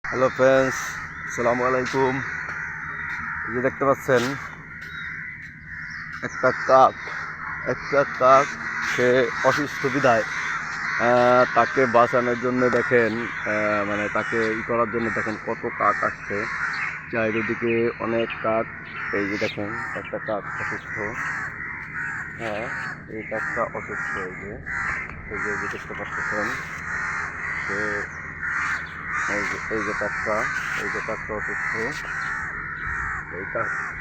Hello friends, আসসালামু আলাইকুম। এই যে দেখতে পাচ্ছেন একটা কাক সে অসুস্থ বিধায় তাকে বাঁচানোর জন্য দেখেন, মানে তাকে করার জন্য দেখেন কত কাক আসছে চারিদিকে, অনেক কাক। এই যে দেখেন একটা কাক অসুস্থ। হ্যাঁ, এই কাকটা অসুস্থ। এই যে দেখতে পাচ্ছেন সে, এই যে কাকটা অসুস্থ।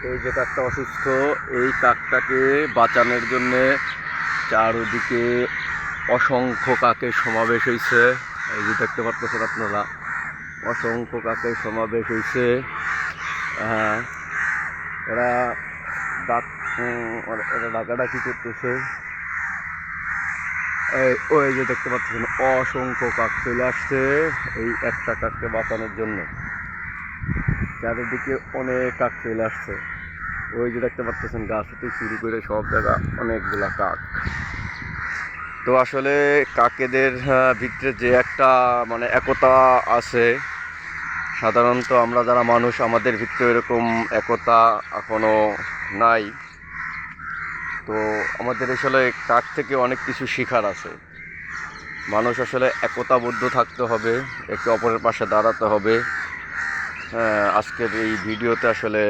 এই যে কাকটা অসুস্থ, এই কাকটাকে বাঁচানোর জন্যে চারদিকে অসংখ্য কাকের সমাবেশ হয়েছে। এই যে দেখতে পাচ্ছেন আপনারা, অসংখ্য কাকের সমাবেশ হয়েছে। এরা ডাক এরা ডাকাডাকি করতেছে। ওই যে দেখতে পাচ্ছেন অসংখ্য কাক চলে আসছে এই একটা কাককে বাঁচানোর জন্য। চারিদিকে অনেক কাক চলে আসছে। ওই যে দেখতে পাচ্ছেন গাছ থেকে শুরু করে সব জায়গা অনেকগুলা কাক। তো আসলে কাকেদের ভিতরে যে একটা মানে একতা আছে, সাধারণত আমরা যারা মানুষ আমাদের ভিতরে এরকম একতা এখনো নাই। তো আমাদের আসলে কাক থেকে অনেক কিছু শেখার আছে। মানুষ আসলে একতাবদ্ধ থাকতে হবে, একে অপরের পাশে দাঁড়াতে হবে। আজকের এই ভিডিওতে আসলে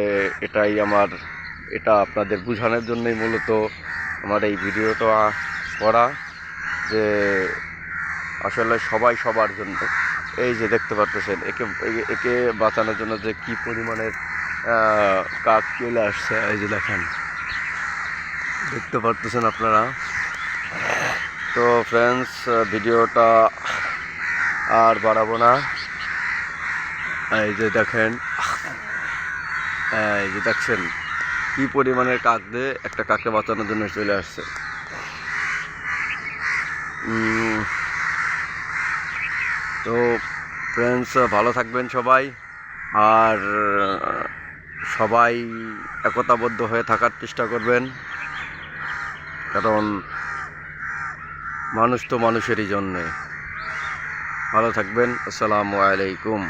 এটা আপনাদের বোঝানোর জন্যই মূলত আমার এই ভিডিওটা করা, যে আসলে সবাই সবার জন্য। এই যে দেখতে পাচ্ছেন একে বাঁচানোর জন্য যে কি পরিমাণের কাক চলে আসছে। এই যে দেখতে পাচ্ছেন আপনারা। তো ফ্রেন্ডস, ভিডিওটা আর বাড়াবো না। এই যে দেখেন কি পরিমাণের কাক দিয়ে একটা কাককে বাঁচানোর জন্য চলে আসছে। তো ফ্রেন্ডস, ভালো থাকবেন সবাই, আর সবাই একতাবদ্ধ হয়ে থাকার চেষ্টা করবেন, কারণ মানুষ তো মানুষেরই জন্যে। ভালো থাকবেন। আসসালামু আলাইকুম।